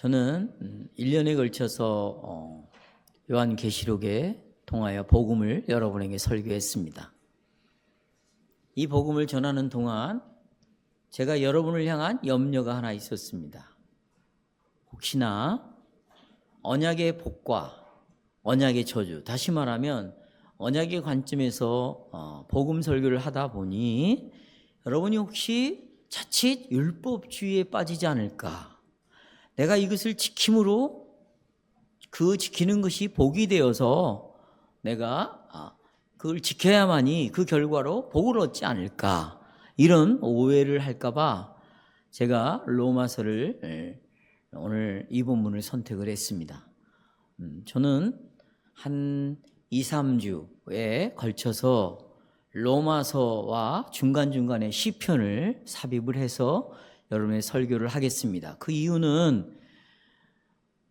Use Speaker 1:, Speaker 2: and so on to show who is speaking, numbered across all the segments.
Speaker 1: 저는 1년에 걸쳐서 요한계시록에 통하여 복음을 여러분에게 설교했습니다. 이 복음을 전하는 동안 제가 여러분을 향한 염려가 하나 있었습니다. 혹시나 언약의 복과 언약의 저주, 다시 말하면 언약의 관점에서 복음 설교를 하다 보니 여러분이 혹시 자칫 율법주의에 빠지지 않을까? 내가 이것을 지킴으로 그 지키는 것이 복이 되어서 내가 그걸 지켜야만이 그 결과로 복을 얻지 않을까, 이런 오해를 할까봐 제가 로마서를 오늘 이 본문을 선택을 했습니다. 저는 한 2, 3주에 걸쳐서 로마서와 중간중간에 시편을 삽입을 해서 여러분의 설교를 하겠습니다. 그 이유는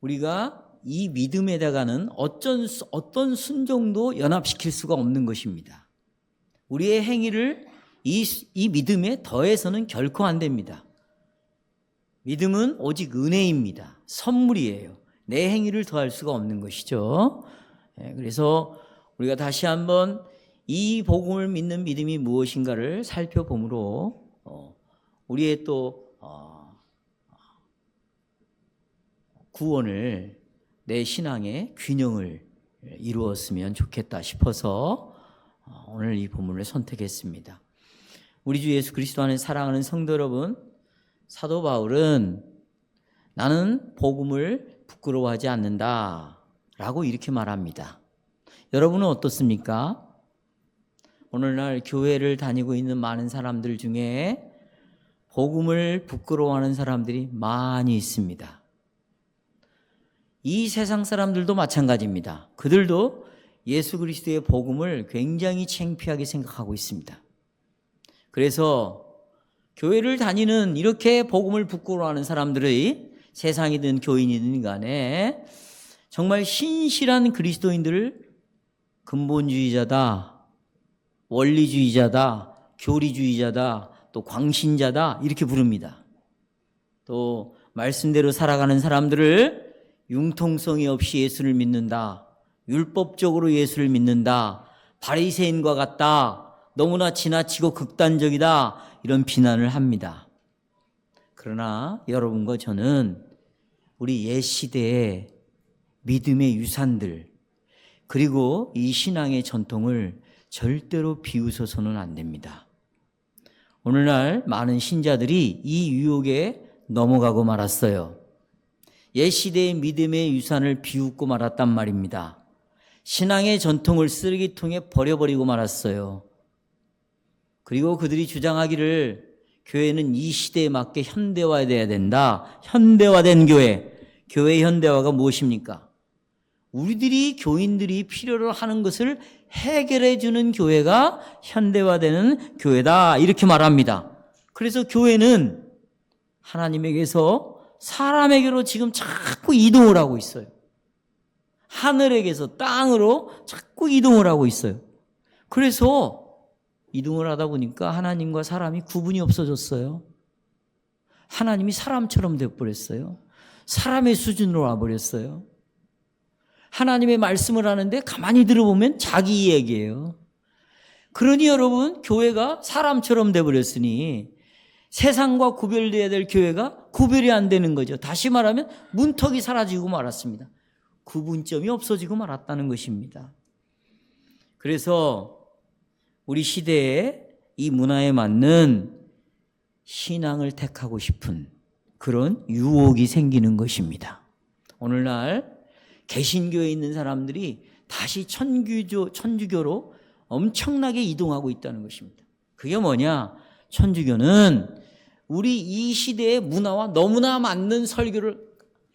Speaker 1: 우리가 이 믿음에다가는 어떤 순종도 연합시킬 수가 없는 것입니다. 우리의 행위를 이 믿음에 더해서는 결코 안 됩니다. 믿음은 오직 은혜입니다. 선물이에요. 내 행위를 더할 수가 없는 것이죠. 그래서 우리가 다시 한번 이 복음을 믿는 믿음이 무엇인가를 살펴보므로 우리의 또 구원을, 내 신앙의 균형을 이루었으면 좋겠다 싶어서 오늘 이 본문을 선택했습니다. 우리 주 예수 그리스도 안에 사랑하는 성도 여러분, 사도 바울은 나는 복음을 부끄러워하지 않는다 라고 이렇게 말합니다. 여러분은 어떻습니까? 오늘날 교회를 다니고 있는 많은 사람들 중에 복음을 부끄러워하는 사람들이 많이 있습니다. 이 세상 사람들도 마찬가지입니다. 그들도 예수 그리스도의 복음을 굉장히 창피하게 생각하고 있습니다. 그래서 교회를 다니는 이렇게 복음을 부끄러워하는 사람들의, 세상이든 교인이든 간에 정말 신실한 그리스도인들을 근본주의자다, 원리주의자다, 교리주의자다, 또 광신자다 이렇게 부릅니다. 또 말씀대로 살아가는 사람들을 융통성이 없이 예수를 믿는다, 율법적으로 예수를 믿는다, 바리새인과 같다, 너무나 지나치고 극단적이다, 이런 비난을 합니다. 그러나 여러분과 저는 우리 옛 시대의 믿음의 유산들, 그리고 이 신앙의 전통을 절대로 비웃어서는 안 됩니다. 오늘날 많은 신자들이 이 유혹에 넘어가고 말았어요. 옛 시대의 믿음의 유산을 비웃고 말았단 말입니다. 신앙의 전통을 쓰레기통에 버려버리고 말았어요. 그리고 그들이 주장하기를 교회는 이 시대에 맞게 현대화돼야 된다. 현대화된 교회. 교회의 현대화가 무엇입니까? 우리들이, 교인들이 필요로 하는 것을 해결해 주는 교회가 현대화되는 교회다, 이렇게 말합니다. 그래서 교회는 하나님에게서 사람에게로 지금 자꾸 이동을 하고 있어요. 하늘에게서 땅으로 자꾸 이동을 하고 있어요. 그래서 이동을 하다 보니까 하나님과 사람이 구분이 없어졌어요. 하나님이 사람처럼 되어버렸어요. 사람의 수준으로 와버렸어요. 하나님의 말씀을 하는데 가만히 들어보면 자기 얘기예요. 그러니 여러분, 교회가 사람처럼 되어버렸으니 세상과 구별되어야 될 교회가 구별이 안 되는 거죠. 다시 말하면 문턱이 사라지고 말았습니다. 구분점이 없어지고 말았다는 것입니다. 그래서 우리 시대에 이 문화에 맞는 신앙을 택하고 싶은 그런 유혹이 생기는 것입니다. 오늘날 개신교에 있는 사람들이 다시 천주교로 엄청나게 이동하고 있다는 것입니다. 그게 뭐냐? 천주교는 우리 이 시대의 문화와 너무나 맞는 설교를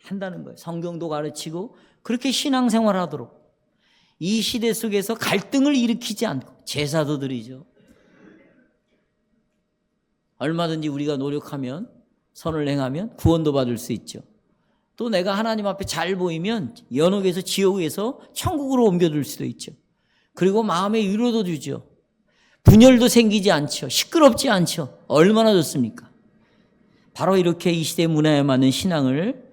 Speaker 1: 한다는 거예요. 성경도 가르치고 그렇게 신앙생활 하도록. 이 시대 속에서 갈등을 일으키지 않고 제사도 드리죠. 얼마든지 우리가 노력하면, 선을 행하면 구원도 받을 수 있죠. 또 내가 하나님 앞에 잘 보이면 연옥에서 지옥에서 천국으로 옮겨둘 수도 있죠. 그리고 마음의 위로도 주죠. 분열도 생기지 않죠. 시끄럽지 않죠. 얼마나 좋습니까? 바로 이렇게 이 시대 문화에 맞는 신앙을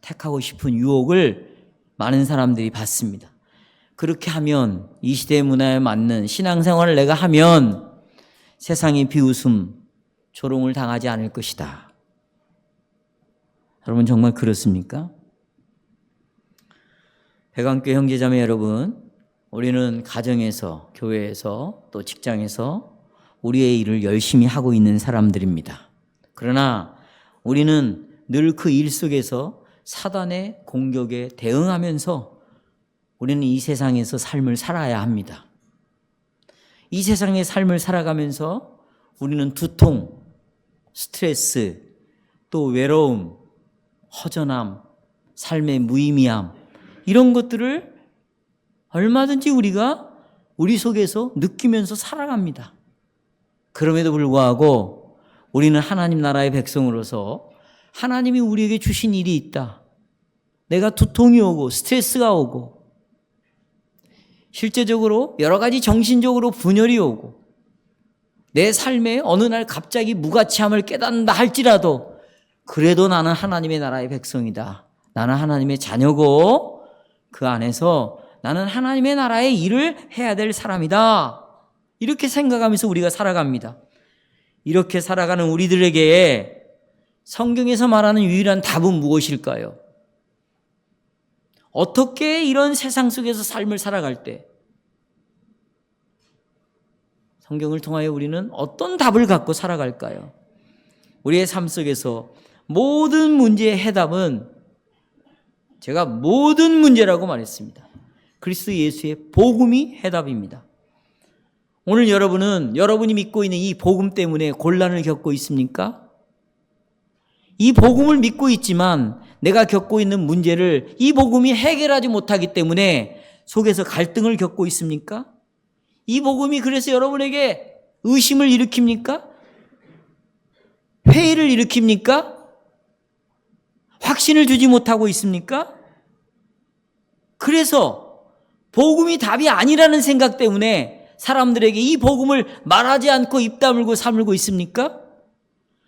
Speaker 1: 택하고 싶은 유혹을 많은 사람들이 받습니다. 그렇게 하면 이 시대의 문화에 맞는 신앙생활을 내가 하면 세상의 비웃음, 조롱을 당하지 않을 것이다. 여러분 정말 그렇습니까? 백안교회 형제자매 여러분, 우리는 가정에서, 교회에서, 또 직장에서 우리의 일을 열심히 하고 있는 사람들입니다. 그러나 우리는 늘 그 일 속에서 사단의 공격에 대응하면서 우리는 이 세상에서 삶을 살아야 합니다. 이 세상의 삶을 살아가면서 우리는 두통, 스트레스, 또 외로움, 허전함, 삶의 무의미함, 이런 것들을 얼마든지 우리가 우리 속에서 느끼면서 살아갑니다. 그럼에도 불구하고 우리는 하나님 나라의 백성으로서 하나님이 우리에게 주신 일이 있다. 내가 두통이 오고 스트레스가 오고 실제적으로 여러 가지 정신적으로 분열이 오고 내 삶에 어느 날 갑자기 무가치함을 깨닫는다 할지라도 그래도 나는 하나님의 나라의 백성이다. 나는 하나님의 자녀고 그 안에서 나는 하나님의 나라의 일을 해야 될 사람이다. 이렇게 생각하면서 우리가 살아갑니다. 이렇게 살아가는 우리들에게 성경에서 말하는 유일한 답은 무엇일까요? 어떻게 이런 세상 속에서 삶을 살아갈 때 성경을 통하여 우리는 어떤 답을 갖고 살아갈까요? 우리의 삶 속에서 모든 문제의 해답은 제가 모든 문제라고 말했습니다. 그리스도 예수의 복음이 해답입니다. 오늘 여러분은 여러분이 믿고 있는 이 복음 때문에 곤란을 겪고 있습니까? 이 복음을 믿고 있지만 내가 겪고 있는 문제를 이 복음이 해결하지 못하기 때문에 속에서 갈등을 겪고 있습니까? 이 복음이 그래서 여러분에게 의심을 일으킵니까? 회의를 일으킵니까? 확신을 주지 못하고 있습니까? 그래서 복음이 답이 아니라는 생각 때문에 사람들에게 이 복음을 말하지 않고 입 다물고 사물고 있습니까?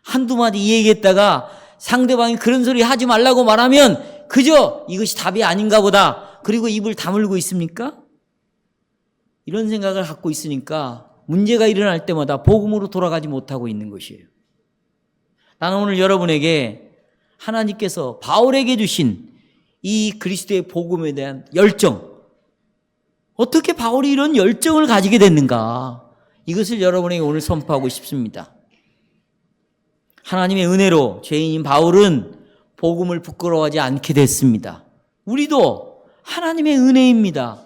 Speaker 1: 한두 마디 얘기했다가 상대방이 그런 소리 하지 말라고 말하면 그저 이것이 답이 아닌가 보다. 그리고 입을 다물고 있습니까? 이런 생각을 갖고 있으니까 문제가 일어날 때마다 복음으로 돌아가지 못하고 있는 것이에요. 나는 오늘 여러분에게 하나님께서 바울에게 주신 이 그리스도의 복음에 대한 열정, 어떻게 바울이 이런 열정을 가지게 됐는가, 이것을 여러분에게 오늘 선포하고 싶습니다. 하나님의 은혜로 죄인인 바울은 복음을 부끄러워하지 않게 됐습니다. 우리도 하나님의 은혜입니다.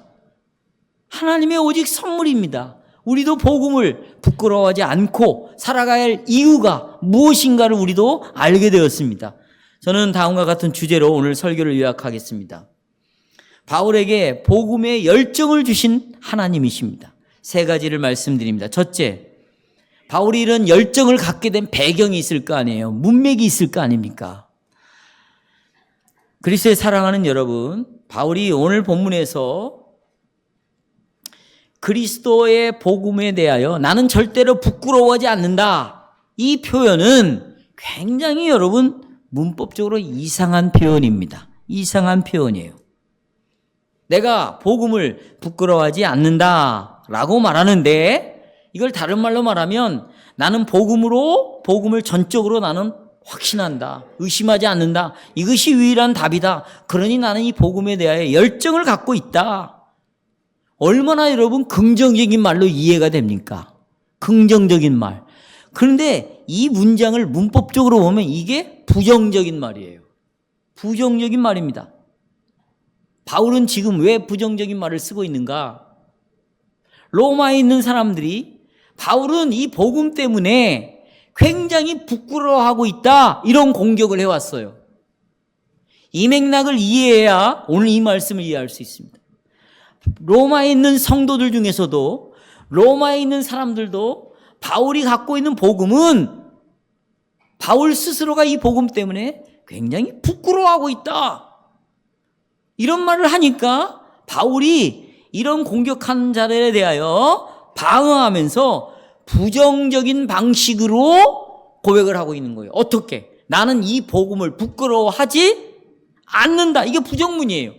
Speaker 1: 하나님의 오직 선물입니다. 우리도 복음을 부끄러워하지 않고 살아가야 할 이유가 무엇인가를 우리도 알게 되었습니다. 저는 다음과 같은 주제로 오늘 설교를 요약하겠습니다. 바울에게 복음의 열정을 주신 하나님이십니다. 세 가지를 말씀드립니다. 첫째, 바울이 이런 열정을 갖게 된 배경이 있을 거 아니에요. 문맥이 있을 거 아닙니까? 그리스도의 사랑하는 여러분, 바울이 오늘 본문에서 그리스도의 복음에 대하여 나는 절대로 부끄러워하지 않는다, 이 표현은 굉장히 여러분 문법적으로 이상한 표현입니다. 이상한 표현이에요. 내가 복음을 부끄러워하지 않는다라고 말하는데 이걸 다른 말로 말하면 나는 복음을 전적으로 나는 확신한다, 의심하지 않는다, 이것이 유일한 답이다. 그러니 나는 이 복음에 대하여 열정을 갖고 있다. 얼마나 여러분 긍정적인 말로 이해가 됩니까? 긍정적인 말. 그런데 이 문장을 문법적으로 보면 이게 부정적인 말이에요. 부정적인 말입니다. 바울은 지금 왜 부정적인 말을 쓰고 있는가? 로마에 있는 사람들이 바울은 이 복음 때문에 굉장히 부끄러워하고 있다, 이런 공격을 해왔어요. 이 맥락을 이해해야 오늘 이 말씀을 이해할 수 있습니다. 로마에 있는 성도들 중에서도, 로마에 있는 사람들도 바울이 갖고 있는 복음은 바울 스스로가 이 복음 때문에 굉장히 부끄러워하고 있다, 이런 말을 하니까 바울이 이런 공격하는 자들에 대하여 방어하면서 부정적인 방식으로 고백을 하고 있는 거예요. 어떻게? 나는 이 복음을 부끄러워하지 않는다. 이게 부정문이에요.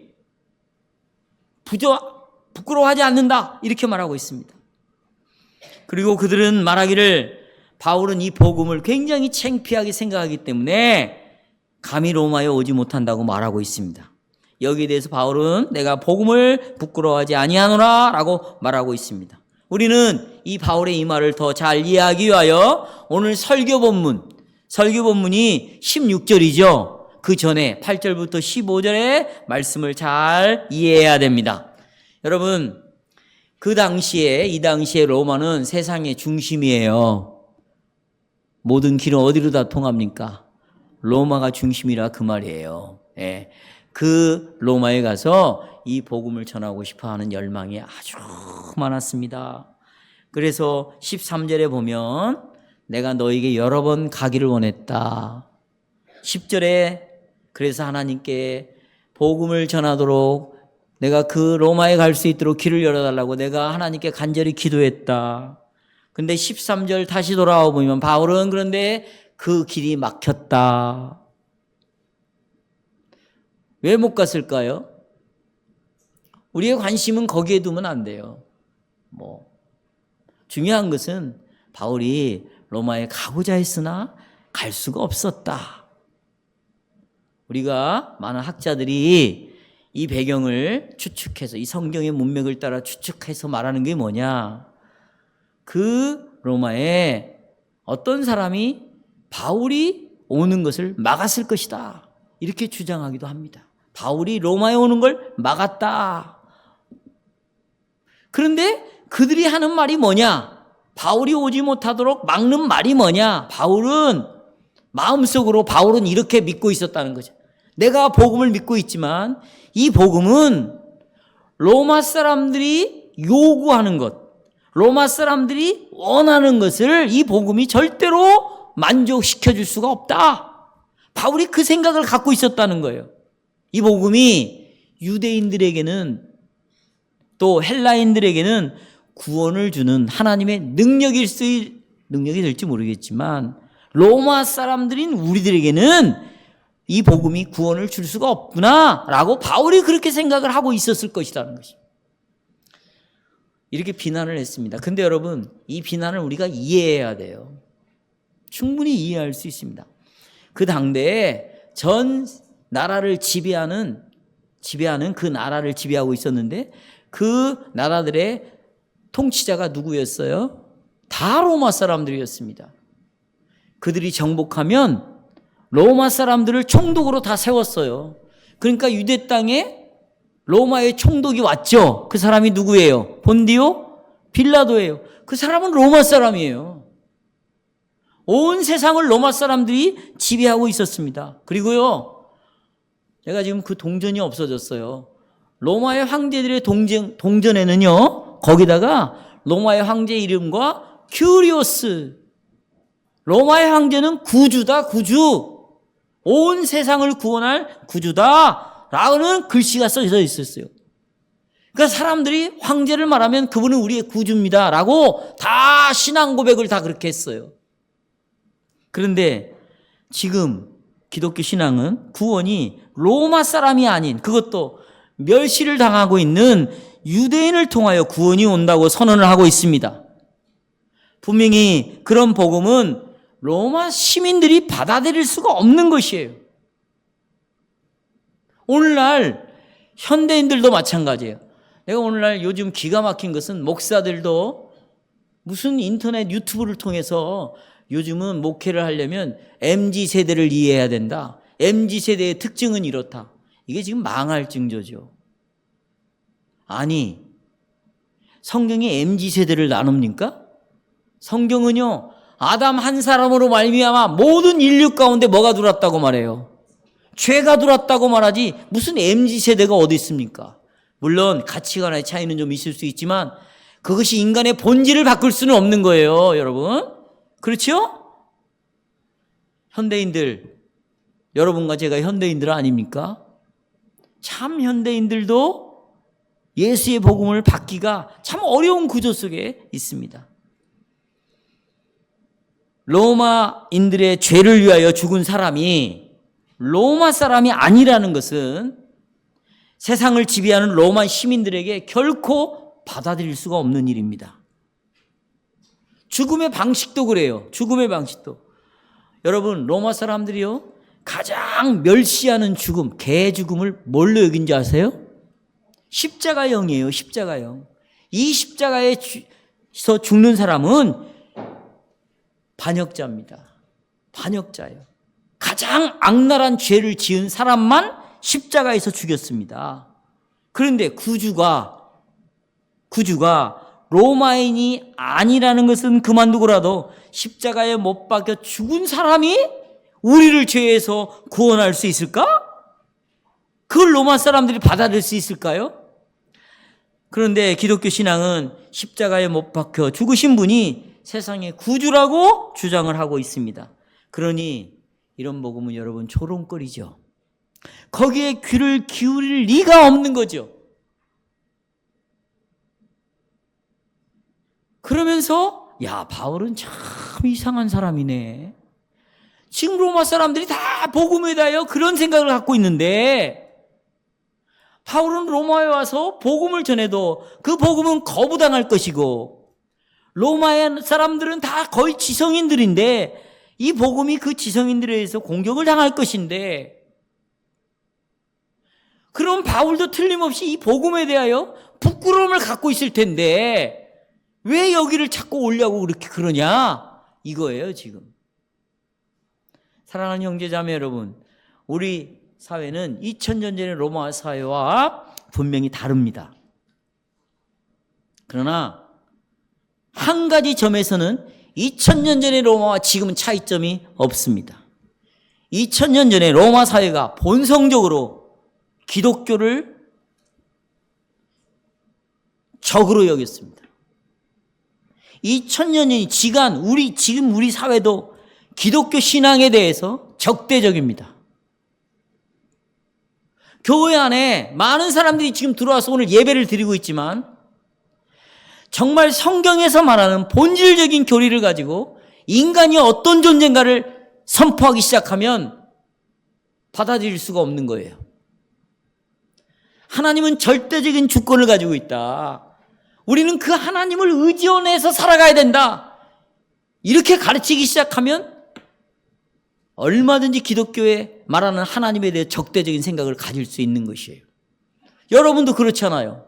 Speaker 1: 부끄러워하지 않는다. 이렇게 말하고 있습니다. 그리고 그들은 말하기를 바울은 이 복음을 굉장히 창피하게 생각하기 때문에 감히 로마에 오지 못한다고 말하고 있습니다. 여기에 대해서 바울은 내가 복음을 부끄러워하지 아니하노라 라고 말하고 있습니다. 우리는 이 바울의 이 말을 더 잘 이해하기 위하여 오늘 설교 본문이 16절이죠. 그 전에 8절부터 15절의 말씀을 잘 이해해야 됩니다. 여러분, 이 당시에 로마는 세상의 중심이에요. 모든 길은 어디로 다 통합니까? 로마가 중심이라 그 말이에요. 예. 그 로마에 가서 이 복음을 전하고 싶어 하는 열망이 아주 많았습니다. 그래서 13절에 보면 내가 너에게 여러 번 가기를 원했다. 10절에 그래서 하나님께 복음을 전하도록 내가 그 로마에 갈 수 있도록 길을 열어달라고 내가 하나님께 간절히 기도했다. 근데 13절 다시 돌아와 보면 바울은 그런데 그 길이 막혔다. 왜 못 갔을까요? 우리의 관심은 거기에 두면 안 돼요. 중요한 것은 바울이 로마에 가고자 했으나 갈 수가 없었다. 우리가 많은 학자들이 이 배경을 추측해서 이 성경의 문맥을 따라 추측해서 말하는 게 뭐냐? 그 로마에 어떤 사람이 바울이 오는 것을 막았을 것이다. 이렇게 주장하기도 합니다. 바울이 로마에 오는 걸 막았다. 그런데 그들이 하는 말이 뭐냐? 바울이 오지 못하도록 막는 말이 뭐냐? 마음속으로 바울은 이렇게 믿고 있었다는 거죠. 내가 복음을 믿고 있지만 이 복음은 로마 사람들이 요구하는 것, 로마 사람들이 원하는 것을 이 복음이 절대로 만족시켜 줄 수가 없다. 바울이 그 생각을 갖고 있었다는 거예요. 이 복음이 유대인들에게는 또 헬라인들에게는 구원을 주는 하나님의 능력이 될지 모르겠지만 로마 사람들인 우리들에게는 이 복음이 구원을 줄 수가 없구나 라고 바울이 그렇게 생각을 하고 있었을 것이라는 것입니다. 이렇게 비난을 했습니다. 근데 여러분, 이 비난을 우리가 이해해야 돼요. 충분히 이해할 수 있습니다. 그 당대에 전 나라를 지배하는 그 나라를 지배하고 있었는데 그 나라들의 통치자가 누구였어요? 다 로마 사람들이었습니다. 그들이 정복하면 로마 사람들을 총독으로 다 세웠어요. 그러니까 유대 땅에 로마의 총독이 왔죠. 그 사람이 누구예요? 본디오 빌라도예요. 그 사람은 로마 사람이에요. 온 세상을 로마 사람들이 지배하고 있었습니다. 그리고요, 제가 지금 그 동전이 없어졌어요. 로마의 황제들의 동전에는요, 거기다가 로마의 황제 이름과 큐리오스, 로마의 황제는 구주다, 구주. 온 세상을 구원할 구주다 라는 글씨가 써져 있었어요. 그러니까 사람들이 황제를 말하면 그분은 우리의 구주입니다 라고 다 신앙 고백을 다 그렇게 했어요. 그런데 지금 기독교 신앙은 구원이 로마 사람이 아닌, 그것도 멸시를 당하고 있는 유대인을 통하여 구원이 온다고 선언을 하고 있습니다. 분명히 그런 복음은 로마 시민들이 받아들일 수가 없는 것이에요. 오늘날 현대인들도 마찬가지예요. 내가 오늘날 요즘 기가 막힌 것은 목사들도 무슨 인터넷 유튜브를 통해서 요즘은 목회를 하려면 MZ세대를 이해해야 된다. MZ세대의 특징은 이렇다. 이게 지금 망할 징조죠. 아니, 성경이 MZ세대를 나눕니까? 성경은요, 아담 한 사람으로 말미암아 모든 인류 가운데 뭐가 들어왔다고 말해요? 죄가 들어왔다고 말하지 무슨 MZ세대가 어디 있습니까? 물론 가치관의 차이는 좀 있을 수 있지만 그것이 인간의 본질을 바꿀 수는 없는 거예요, 여러분. 그렇죠? 현대인들, 여러분과 제가 현대인들 아닙니까? 참 현대인들도 예수의 복음을 받기가 참 어려운 구조 속에 있습니다. 로마인들의 죄를 위하여 죽은 사람이 로마 사람이 아니라는 것은 세상을 지배하는 로마 시민들에게 결코 받아들일 수가 없는 일입니다. 죽음의 방식도 그래요. 죽음의 방식도. 여러분, 로마 사람들이요, 가장 멸시하는 죽음, 개 죽음을 뭘로 여긴지 아세요? 십자가형이에요. 십자가형. 이 십자가에서 죽는 사람은 반역자입니다. 반역자예요. 가장 악랄한 죄를 지은 사람만 십자가에서 죽였습니다. 그런데 구주가 로마인이 아니라는 것은 그만두고라도 십자가에 못 박혀 죽은 사람이 우리를 죄에서 구원할 수 있을까? 그걸 로마 사람들이 받아들일 수 있을까요? 그런데 기독교 신앙은 십자가에 못 박혀 죽으신 분이 세상의 구주라고 주장을 하고 있습니다. 그러니 이런 복음은 여러분 조롱거리죠. 거기에 귀를 기울일 리가 없는 거죠. 그러면서 야, 바울은 참 이상한 사람이네. 지금 로마 사람들이 다 복음에 대하여 그런 생각을 갖고 있는데 바울은 로마에 와서 복음을 전해도 그 복음은 거부당할 것이고 로마의 사람들은 다 거의 지성인들인데 이 복음이 그 지성인들에 의해서 공격을 당할 것인데 그럼 바울도 틀림없이 이 복음에 대하여 부끄러움을 갖고 있을 텐데 왜 여기를 자꾸 오려고 그렇게 그러냐? 이거예요, 지금. 사랑하는 형제자매 여러분, 우리 사회는 2000년 전의 로마 사회와 분명히 다릅니다. 그러나 한 가지 점에서는 2000년 전의 로마와 지금은 차이점이 없습니다. 2000년 전에 로마 사회가 본성적으로 기독교를 적으로 여겼습니다. 2000년이 지간 지금 우리 사회도 기독교 신앙에 대해서 적대적입니다. 교회 안에 많은 사람들이 지금 들어와서 오늘 예배를 드리고 있지만 정말 성경에서 말하는 본질적인 교리를 가지고 인간이 어떤 존재인가를 선포하기 시작하면 받아들일 수가 없는 거예요. 하나님은 절대적인 주권을 가지고 있다. 우리는 그 하나님을 의지원해서 살아가야 된다. 이렇게 가르치기 시작하면 얼마든지 기독교에 말하는 하나님에 대해 적대적인 생각을 가질 수 있는 것이에요. 여러분도 그렇잖아요.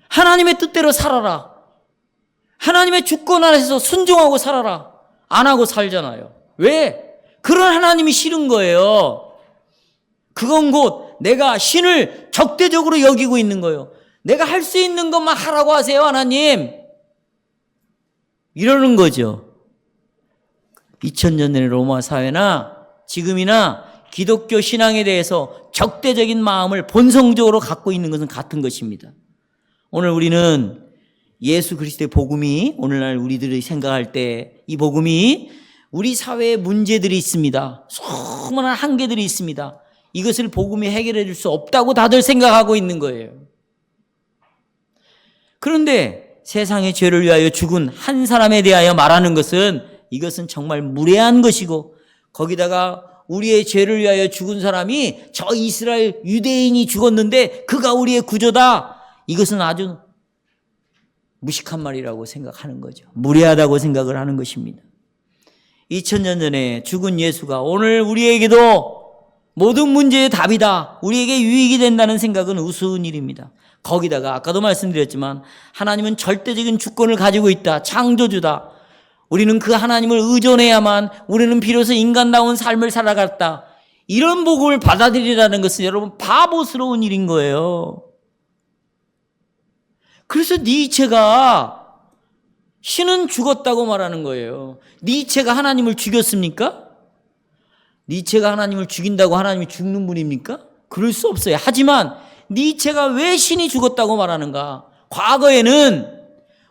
Speaker 1: 하나님의 뜻대로 살아라. 하나님의 주권 안에서 순종하고 살아라. 안 하고 살잖아요. 왜? 그런 하나님이 싫은 거예요. 그건 곧 내가 신을 적대적으로 여기고 있는 거예요. 내가 할 수 있는 것만 하라고 하세요, 하나님. 이러는 거죠. 2000년 전의 로마 사회나 지금이나 기독교 신앙에 대해서 적대적인 마음을 본성적으로 갖고 있는 것은 같은 것입니다. 오늘 우리는 예수 그리스도의 복음이 오늘날 우리들이 생각할 때 이 복음이 우리 사회에 문제들이 있습니다. 수많은 한계들이 있습니다. 이것을 복음이 해결해 줄 수 없다고 다들 생각하고 있는 거예요. 그런데 세상의 죄를 위하여 죽은 한 사람에 대하여 말하는 것은 이것은 정말 무례한 것이고 거기다가 우리의 죄를 위하여 죽은 사람이 저 이스라엘 유대인이 죽었는데 그가 우리의 구조다. 이것은 아주 무식한 말이라고 생각하는 거죠. 무례하다고 생각을 하는 것입니다. 2000년 전에 죽은 예수가 오늘 우리에게도 모든 문제의 답이다. 우리에게 유익이 된다는 생각은 우스운 일입니다. 거기다가 아까도 말씀드렸지만 하나님은 절대적인 주권을 가지고 있다. 창조주다. 우리는 그 하나님을 의존해야만 우리는 비로소 인간다운 삶을 살아갔다. 이런 복음을 받아들이라는 것은 여러분 바보스러운 일인 거예요. 그래서 니체가 신은 죽었다고 말하는 거예요. 니체가 하나님을 죽였습니까? 니체가 하나님을 죽인다고 하나님이 죽는 분입니까? 그럴 수 없어요. 하지만 니체가 왜 신이 죽었다고 말하는가? 과거에는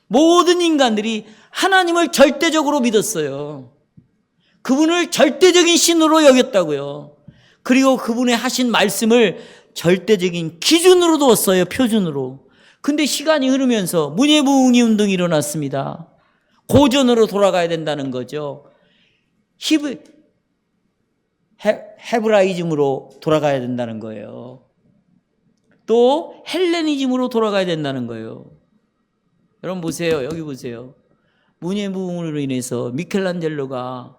Speaker 1: 모든 인간들이 하나님을 절대적으로 믿었어요. 그분을 절대적인 신으로 여겼다고요. 그리고 그분의 하신 말씀을 절대적인 기준으로 뒀어요. 표준으로. 근데 시간이 흐르면서 문예부흥리 운동이 일어났습니다. 고전으로 돌아가야 된다는 거죠. 헤브라이즘으로 돌아가야 된다는 거예요. 또 헬레니즘으로 돌아가야 된다는 거예요. 여러분 보세요. 여기 보세요. 문예부흥으로 인해서 미켈란젤로가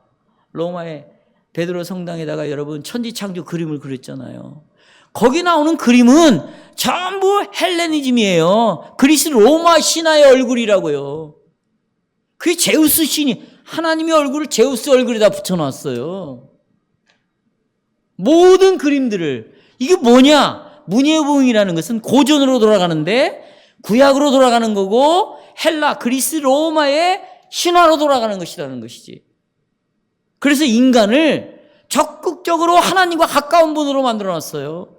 Speaker 1: 로마의 베드로 성당에다가 여러분 천지창조 그림을 그렸잖아요. 거기 나오는 그림은 전부 헬레니즘이에요. 그리스 로마 신화의 얼굴이라고요. 그게 제우스 신이 하나님의 얼굴을 제우스 얼굴에다 붙여놨어요. 모든 그림들을. 이게 뭐냐? 문예부흥이라는 것은 고전으로 돌아가는데 구약으로 돌아가는 거고 헬라, 그리스, 로마의 신화로 돌아가는 것이라는 것이지. 그래서 인간을 적극적으로 하나님과 가까운 분으로 만들어놨어요.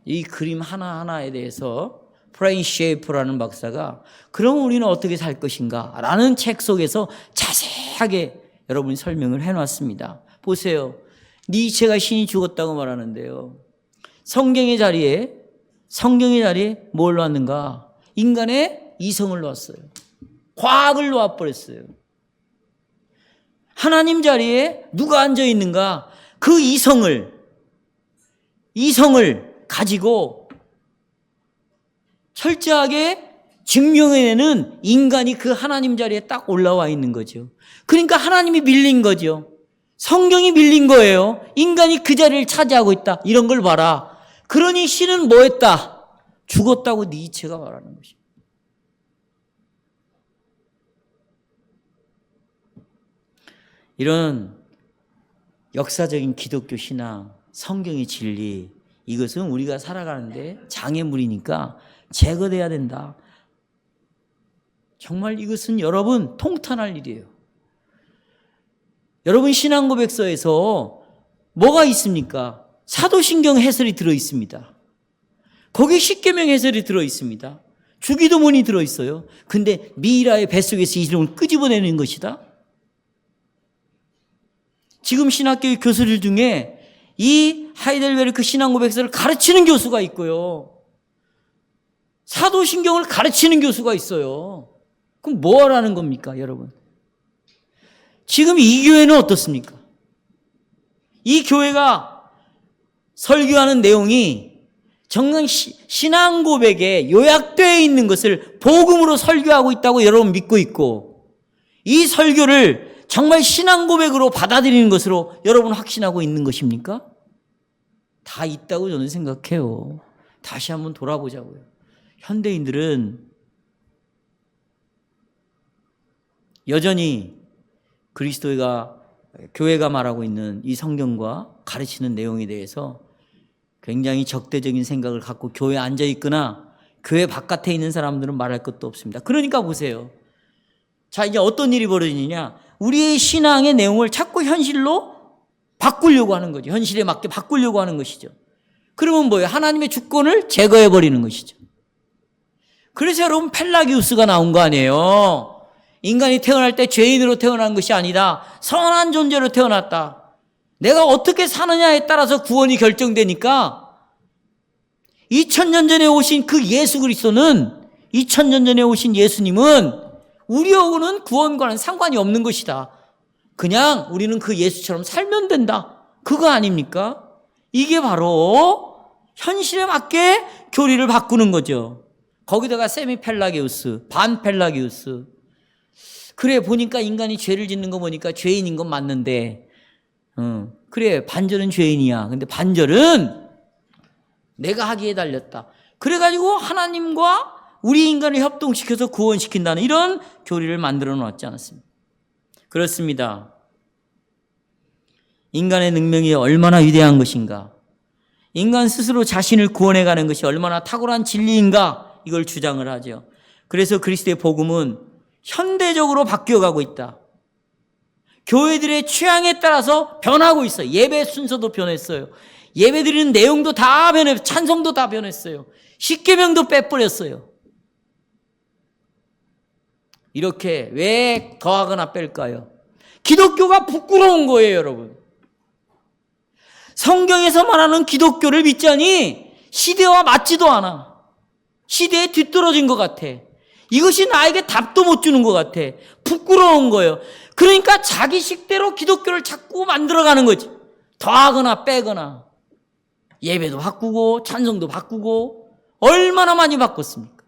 Speaker 1: 이 그림 하나하나에 대해서 프라인 셰이퍼라는 박사가 그럼 우리는 어떻게 살 것인가? 라는 책 속에서 자세하게 여러분이 설명을 해놨습니다. 보세요. 니체가 신이 죽었다고 말하는데요. 성경의 자리에 뭘 놓았는가? 인간의 이성을 놓았어요. 과학을 놓아버렸어요. 하나님 자리에 누가 앉아 있는가? 그 이성을 가지고 철저하게 증명해내는 인간이 그 하나님 자리에 딱 올라와 있는 거죠. 그러니까 하나님이 밀린 거죠. 성경이 밀린 거예요. 인간이 그 자리를 차지하고 있다. 이런 걸 봐라. 그러니 신은 뭐 했다? 죽었다고 니체가 말하는 것입니다. 이런 역사적인 기독교 신앙, 성경의 진리, 이것은 우리가 살아가는데 장애물이니까 제거돼야 된다. 정말 이것은 여러분 통탄할 일이에요. 여러분 신앙 고백서에서 뭐가 있습니까? 사도신경 해설이 들어있습니다. 거기에 십계명 해설이 들어있습니다. 주기도문이 들어있어요. 근데 미이라의 뱃속에서 이 이름을 끄집어내는 것이다. 지금 신학교의 교수들 중에 이 하이델베르크 신앙 고백서를 가르치는 교수가 있고요. 사도신경을 가르치는 교수가 있어요. 그럼 뭐 하라는 겁니까, 여러분? 지금 이 교회는 어떻습니까? 이 교회가 설교하는 내용이 정말 신앙 고백에 요약되어 있는 것을 복음으로 설교하고 있다고 여러분 믿고 있고, 이 설교를 정말 신앙 고백으로 받아들이는 것으로 여러분 확신하고 있는 것입니까? 다 있다고 저는 생각해요. 다시 한번 돌아보자고요. 현대인들은 여전히 교회가 말하고 있는 이 성경과 가르치는 내용에 대해서 굉장히 적대적인 생각을 갖고 교회에 앉아 있거나 교회 바깥에 있는 사람들은 말할 것도 없습니다. 그러니까 보세요. 자, 이제 어떤 일이 벌어지느냐? 우리의 신앙의 내용을 자꾸 현실로 바꾸려고 하는 거죠. 현실에 맞게 바꾸려고 하는 것이죠. 그러면 뭐예요? 하나님의 주권을 제거해버리는 것이죠. 그래서 여러분 펠라기우스가 나온 거 아니에요. 인간이 태어날 때 죄인으로 태어난 것이 아니다. 선한 존재로 태어났다. 내가 어떻게 사느냐에 따라서 구원이 결정되니까 2000년 전에 오신 그 예수 그리스도는 2000년 전에 오신 예수님은 우리하고는 구원과는 상관이 없는 것이다. 그냥 우리는 그 예수처럼 살면 된다. 그거 아닙니까? 이게 바로 현실에 맞게 교리를 바꾸는 거죠. 거기다가 세미펠라기우스, 반펠라기우스. 그래 보니까 인간이 죄를 짓는 거 보니까 죄인인 건 맞는데 그래 반절은 죄인이야. 근데 반절은 내가 하기에 달렸다. 그래가지고 하나님과 우리 인간을 협동시켜서 구원시킨다는 이런 교리를 만들어 놓았지 않았습니까? 그렇습니다. 인간의 능력이 얼마나 위대한 것인가, 인간 스스로 자신을 구원해가는 것이 얼마나 탁월한 진리인가, 이걸 주장을 하죠. 그래서 그리스도의 복음은 현대적으로 바뀌어가고 있다. 교회들의 취향에 따라서 변하고 있어요. 예배 순서도 변했어요. 예배 드리는 내용도 다 변했어요. 찬송도 다 변했어요. 십계명도 빼버렸어요. 이렇게 왜 더하거나 뺄까요? 기독교가 부끄러운 거예요, 여러분. 성경에서 말하는 기독교를 믿자니 시대와 맞지도 않아. 시대에 뒤떨어진 것 같아. 이것이 나에게 답도 못 주는 것 같아. 부끄러운 거예요. 그러니까 자기 식대로 기독교를 자꾸 만들어가는 거지. 더하거나 빼거나. 예배도 바꾸고 찬송도 바꾸고 얼마나 많이 바꿨습니까?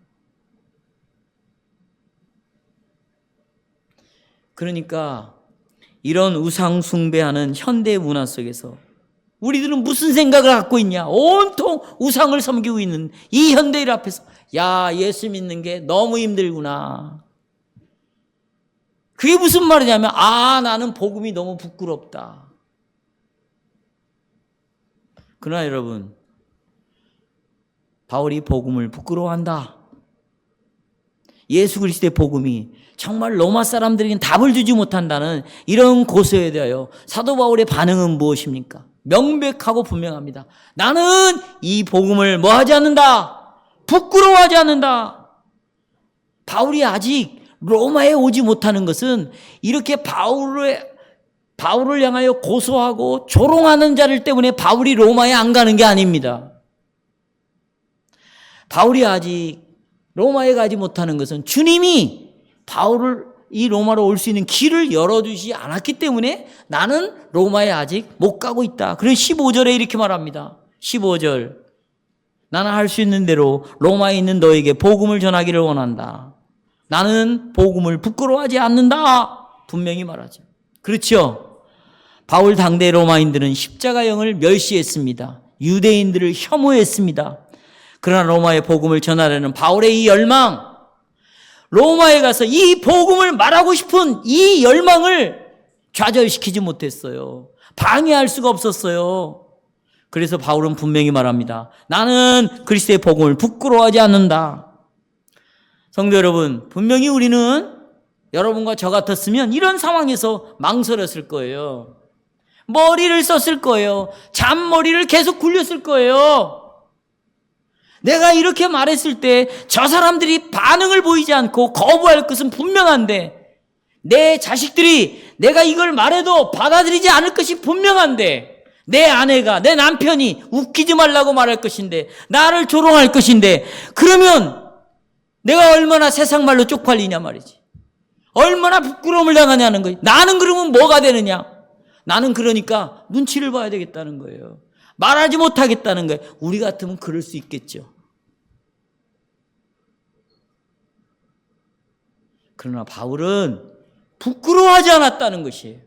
Speaker 1: 그러니까 이런 우상 숭배하는 현대 문화 속에서 우리들은 무슨 생각을 갖고 있냐? 온통 우상을 섬기고 있는 이 현대인 앞에서 야, 예수 믿는 게 너무 힘들구나. 그게 무슨 말이냐면 나는 복음이 너무 부끄럽다. 그러나 여러분, 바울이 복음을 부끄러워한다. 예수 그리스도의 복음이 정말 로마 사람들에게는 답을 주지 못한다는 이런 고소에 대하여 사도 바울의 반응은 무엇입니까? 명백하고 분명합니다. 나는 이 복음을 뭐하지 않는다? 부끄러워하지 않는다. 바울이 아직 로마에 오지 못하는 것은 이렇게 바울을 향하여 고소하고 조롱하는 자들 때문에 바울이 로마에 안 가는 게 아닙니다. 바울이 아직 로마에 가지 못하는 것은 주님이 바울을 이 로마로 올 수 있는 길을 열어주지 않았기 때문에 나는 로마에 아직 못 가고 있다. 그래서 15절에 이렇게 말합니다. 15절. 나는 할 수 있는 대로 로마에 있는 너에게 복음을 전하기를 원한다. 나는 복음을 부끄러워하지 않는다. 분명히 말하죠. 그렇죠. 바울 당대 로마인들은 십자가형을 멸시했습니다. 유대인들을 혐오했습니다. 그러나 로마의 복음을 전하려는 바울의 이 열망, 로마에 가서 이 복음을 말하고 싶은 이 열망을 좌절시키지 못했어요. 방해할 수가 없었어요. 그래서 바울은 분명히 말합니다. 나는 그리스도의 복음을 부끄러워하지 않는다. 성도 여러분, 분명히 우리는 여러분과 저 같았으면 이런 상황에서 망설였을 거예요. 머리를 썼을 거예요. 잔머리를 계속 굴렸을 거예요. 내가 이렇게 말했을 때 저 사람들이 반응을 보이지 않고 거부할 것은 분명한데, 내 자식들이 내가 이걸 말해도 받아들이지 않을 것이 분명한데, 내 아내가, 내 남편이 웃기지 말라고 말할 것인데, 나를 조롱할 것인데, 그러면 내가 얼마나 세상 말로 쪽팔리냐 말이지. 얼마나 부끄러움을 당하냐는 거예요. 나는 그러면 뭐가 되느냐? 나는 그러니까 눈치를 봐야 되겠다는 거예요. 말하지 못하겠다는 거예요. 우리 같으면 그럴 수 있겠죠. 그러나 바울은 부끄러워하지 않았다는 것이에요.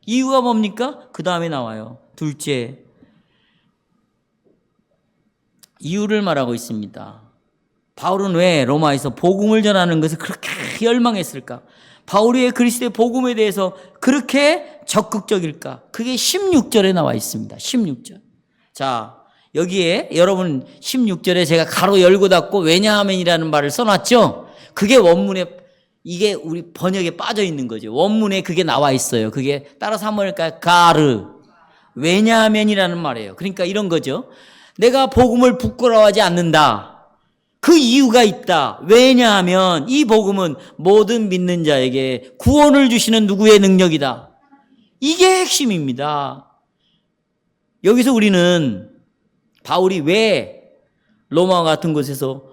Speaker 1: 이유가 뭡니까? 그 다음에 나와요. 둘째, 이유를 말하고 있습니다. 바울은 왜 로마에서 복음을 전하는 것을 그렇게 열망했을까? 바울의 그리스도의 복음에 대해서 그렇게 적극적일까? 그게 16절에 나와 있습니다. 16절. 자, 여기에 여러분 16절에 제가 가로 열고 닫고 왜냐하면이라는 말을 써놨죠? 그게 원문에, 이게 우리 번역에 빠져 있는 거죠. 원문에 그게 나와 있어요. 그게 따라서 한번 할까요? 가르. 왜냐하면이라는 말이에요. 그러니까 이런 거죠. 내가 복음을 부끄러워하지 않는다. 그 이유가 있다. 왜냐하면 이 복음은 모든 믿는 자에게 구원을 주시는 누구의 능력이다. 이게 핵심입니다. 여기서 우리는 바울이 왜 로마 같은 곳에서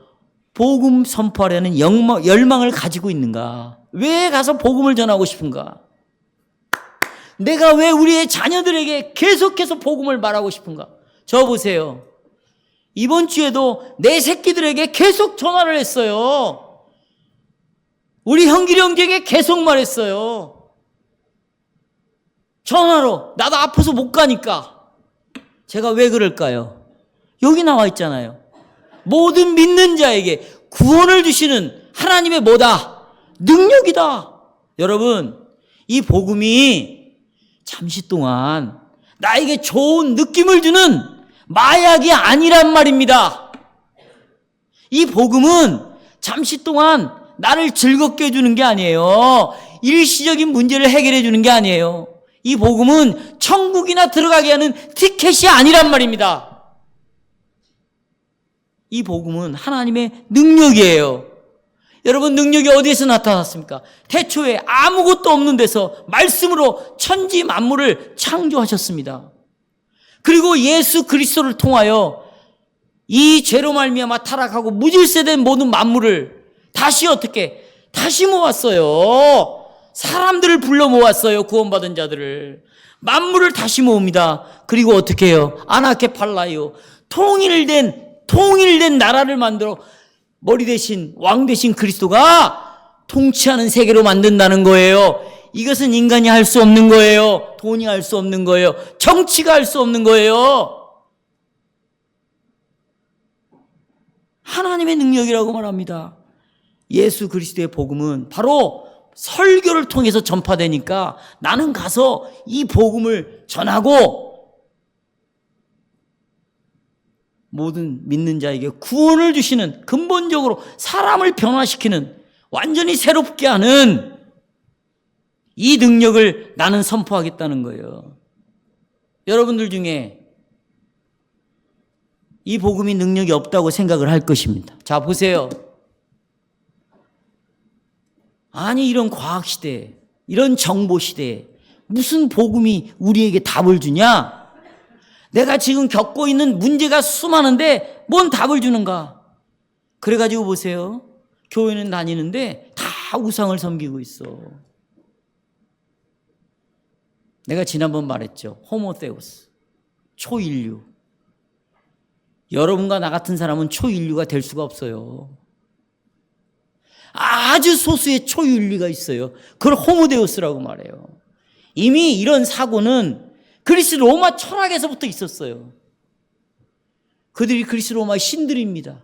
Speaker 1: 복음 선포하려는 열망을 가지고 있는가? 왜 가서 복음을 전하고 싶은가? 내가 왜 우리의 자녀들에게 계속해서 복음을 말하고 싶은가? 저 보세요. 이번 주에도 내 새끼들에게 계속 전화를 했어요. 우리 형길이 형제에게 계속 말했어요. 전화로. 나도 아파서 못 가니까. 제가 왜 그럴까요? 여기 나와 있잖아요. 모든 믿는 자에게 구원을 주시는 하나님의 뭐다? 능력이다. 여러분, 이 복음이 잠시 동안 나에게 좋은 느낌을 주는 마약이 아니란 말입니다. 이 복음은 잠시 동안 나를 즐겁게 해주는 게 아니에요. 일시적인 문제를 해결해 주는 게 아니에요. 이 복음은 천국이나 들어가게 하는 티켓이 아니란 말입니다. 이 복음은 하나님의 능력이에요. 여러분, 능력이 어디에서 나타났습니까? 태초에 아무것도 없는 데서 말씀으로 천지 만물을 창조하셨습니다. 그리고 예수 그리스도를 통하여 이 죄로 말미암아 타락하고 무질서된 모든 만물을 다시 어떻게? 다시 모았어요. 사람들을 불러 모았어요. 구원받은 자들을. 만물을 다시 모읍니다. 그리고 어떻게 해요? 아나케팔라요. 통일된 나라를 만들어 머리 대신 왕 대신 그리스도가 통치하는 세계로 만든다는 거예요. 이것은 인간이 할 수 없는 거예요. 돈이 할 수 없는 거예요. 정치가 할 수 없는 거예요. 하나님의 능력이라고 말합니다. 예수 그리스도의 복음은 바로 설교를 통해서 전파되니까 나는 가서 이 복음을 전하고 모든 믿는 자에게 구원을 주시는, 근본적으로 사람을 변화시키는, 완전히 새롭게 하는 이 능력을 나는 선포하겠다는 거예요. 여러분들 중에 이 복음이 능력이 없다고 생각을 할 것입니다. 자, 보세요. 아니, 이런 과학시대에, 이런 정보시대에 무슨 복음이 우리에게 답을 주냐? 내가 지금 겪고 있는 문제가 수많은데 뭔 답을 주는가? 그래가지고 보세요. 교회는 다니는데 다 우상을 섬기고 있어. 내가 지난번 말했죠. 호모데우스, 초인류. 여러분과 나 같은 사람은 초인류가 될 수가 없어요. 아주 소수의 초인류가 있어요. 그걸 호모데우스라고 말해요. 이미 이런 사고는 그리스 로마 철학에서부터 있었어요. 그들이 그리스 로마의 신들입니다.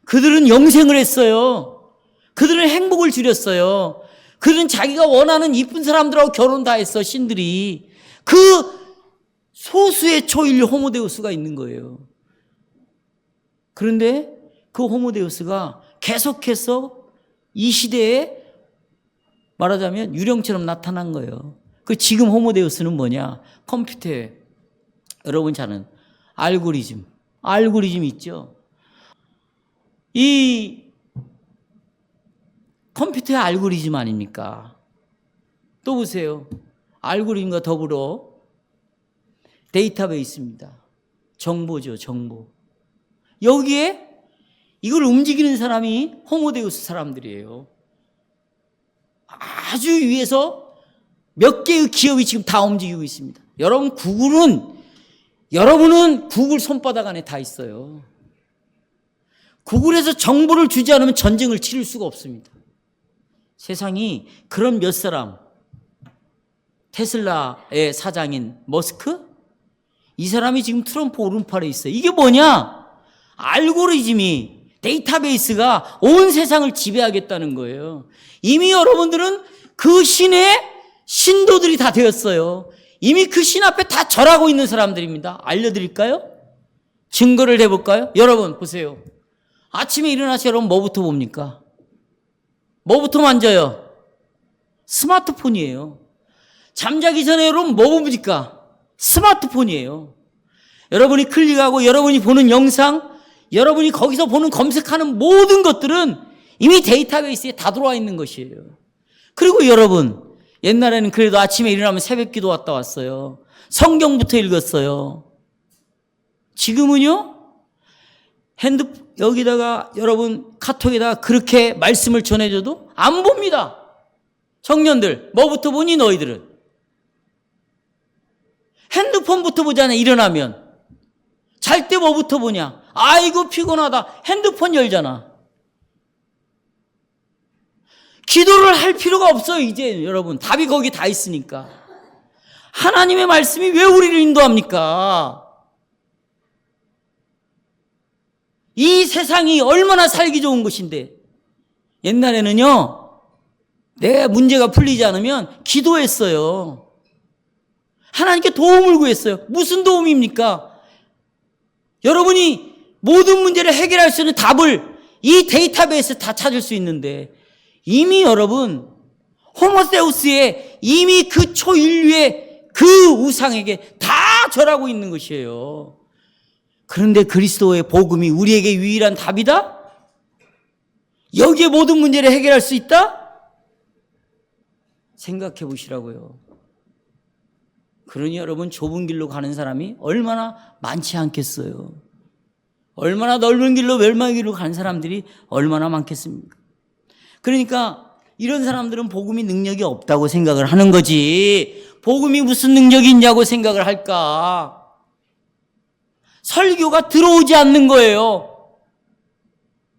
Speaker 1: 그들은 영생을 했어요. 그들은 행복을 주렸어요. 그들은 자기가 원하는 이쁜 사람들하고 결혼 다 했어, 신들이. 그 소수의 초인류 호모데우스가 있는 거예요. 그런데 그 호모데우스가 계속해서 이 시대에 말하자면 유령처럼 나타난 거예요. 그 지금 호모데우스는 뭐냐? 컴퓨터에 여러분 잘 아는 알고리즘 있죠? 이 컴퓨터의 알고리즘 아닙니까? 또 보세요. 알고리즘과 더불어 데이터베이스입니다. 정보죠, 정보. 여기에 이걸 움직이는 사람이 호모데우스 사람들이에요. 아주 위에서 몇 개의 기업이 지금 다 움직이고 있습니다. 여러분은 구글 손바닥 안에 다 있어요. 구글에서 정보를 주지 않으면 전쟁을 치를 수가 없습니다. 세상이 그런 몇 사람, 테슬라의 사장인 머스크? 이 사람이 지금 트럼프 오른팔에 있어요. 이게 뭐냐? 알고리즘이, 데이터베이스가 온 세상을 지배하겠다는 거예요. 이미 여러분들은 그 신의 신도들이 다 되었어요. 이미 그 신 앞에 다 절하고 있는 사람들입니다. 알려드릴까요? 증거를 해볼까요? 여러분 보세요. 아침에 일어나서 여러분 뭐부터 봅니까? 뭐부터 만져요? 스마트폰이에요. 잠자기 전에 여러분 뭐 봅니까? 스마트폰이에요. 여러분이 클릭하고 여러분이 보는 영상, 여러분이 거기서 보는 검색하는 모든 것들은 이미 데이터베이스에 다 들어와 있는 것이에요. 그리고 여러분, 옛날에는 그래도 아침에 일어나면 새벽기도 왔다 왔어요. 성경부터 읽었어요. 지금은요? 여기다가 여러분 카톡에다가 그렇게 말씀을 전해줘도 안 봅니다. 청년들, 뭐부터 보니 너희들은? 핸드폰부터 보잖아, 일어나면. 잘 때 뭐부터 보냐? 아이고 피곤하다. 핸드폰 열잖아. 기도를 할 필요가 없어요, 이제 여러분. 답이 거기 다 있으니까. 하나님의 말씀이 왜 우리를 인도합니까? 이 세상이 얼마나 살기 좋은 것인데. 옛날에는요, 내 문제가 풀리지 않으면 기도했어요. 하나님께 도움을 구했어요. 무슨 도움입니까? 여러분이 모든 문제를 해결할 수 있는 답을 이 데이터베이스에 다 찾을 수 있는데, 이미 여러분 호모데우스의 이미 그 초인류의 그 우상에게 다 절하고 있는 것이에요. 그런데 그리스도의 복음이 우리에게 유일한 답이다? 여기에 모든 문제를 해결할 수 있다? 생각해 보시라고요. 그러니 여러분, 좁은 길로 가는 사람이 얼마나 많지 않겠어요. 얼마나 넓은 길로 멸망의 길로 가는 사람들이 얼마나 많겠습니까? 그러니까 이런 사람들은 복음이 능력이 없다고 생각을 하는 거지. 복음이 무슨 능력이 있냐고 생각을 할까? 설교가 들어오지 않는 거예요.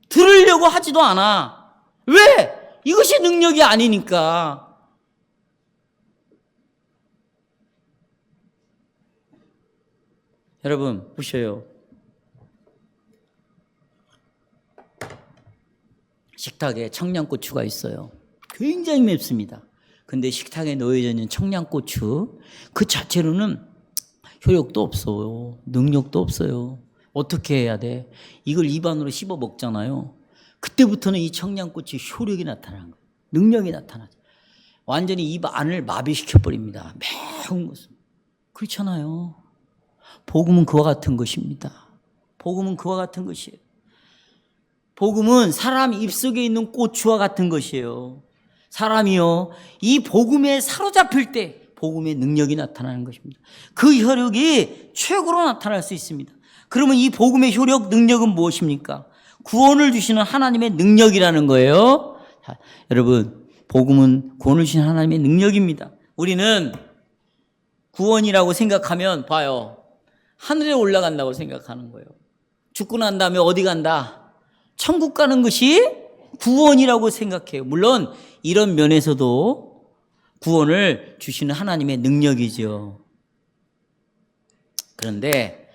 Speaker 1: 들으려고 하지도 않아. 왜? 이것이 능력이 아니니까. 여러분 보셔요. 식탁에 청양고추가 있어요. 굉장히 맵습니다. 근데 식탁에 놓여져 있는 청양고추 그 자체로는 효력도 없어요. 능력도 없어요. 어떻게 해야 돼? 이걸 입안으로 씹어 먹잖아요. 그때부터는 이 청양고추의 효력이 나타나는 거예요. 능력이 나타나죠. 완전히 입 안을 마비시켜버립니다. 매운 것은. 그렇잖아요. 복음은 그와 같은 것입니다. 복음은 그와 같은 것이에요. 복음은 사람 입속에 있는 고추와 같은 것이에요. 사람이요, 이 복음에 사로잡힐 때 복음의 능력이 나타나는 것입니다. 그 효력이 최고로 나타날 수 있습니다. 그러면 이 복음의 효력, 능력은 무엇입니까? 구원을 주시는 하나님의 능력이라는 거예요. 자, 여러분, 복음은 구원을 주시는 하나님의 능력입니다. 우리는 구원이라고 생각하면 봐요. 하늘에 올라간다고 생각하는 거예요. 죽고 난 다음에 어디 간다? 천국 가는 것이 구원이라고 생각해요. 물론 이런 면에서도 구원을 주시는 하나님의 능력이죠. 그런데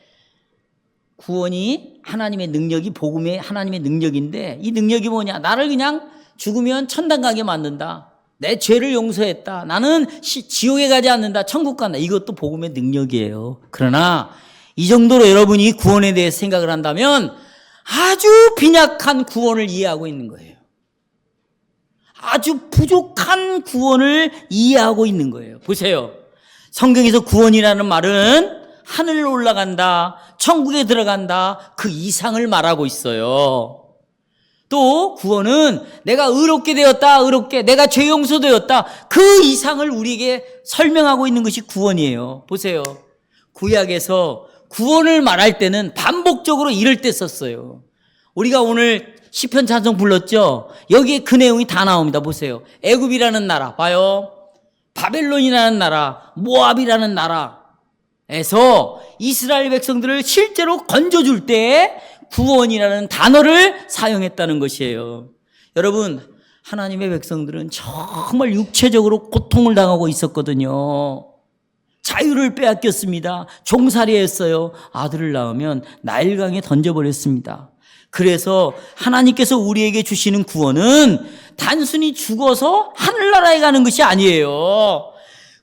Speaker 1: 구원이 하나님의 능력이 복음의 하나님의 능력인데 이 능력이 뭐냐? 나를 그냥 죽으면 천당 가게 만든다. 내 죄를 용서했다. 나는 지옥에 가지 않는다. 천국 간다. 이것도 복음의 능력이에요. 그러나 이 정도로 여러분이 구원에 대해 생각을 한다면 아주 빈약한 구원을 이해하고 있는 거예요. 아주 부족한 구원을 이해하고 있는 거예요. 보세요. 성경에서 구원이라는 말은 하늘로 올라간다, 천국에 들어간다, 그 이상을 말하고 있어요. 또 구원은 내가 의롭게 되었다, 의롭게, 내가 죄 용서되었다, 그 이상을 우리에게 설명하고 있는 것이 구원이에요. 보세요. 구약에서 구원을 말할 때는 반복적으로 이럴 때 썼어요. 우리가 오늘 시편 찬송 불렀죠? 여기에 그 내용이 다 나옵니다. 보세요. 애굽이라는 나라, 봐요. 바벨론이라는 나라, 모압이라는 나라에서 이스라엘 백성들을 실제로 건져줄 때 구원이라는 단어를 사용했다는 것이에요. 여러분, 하나님의 백성들은 정말 육체적으로 고통을 당하고 있었거든요. 자유를 빼앗겼습니다. 종살이 했어요. 아들을 낳으면 나일강에 던져버렸습니다. 그래서 하나님께서 우리에게 주시는 구원은 단순히 죽어서 하늘나라에 가는 것이 아니에요.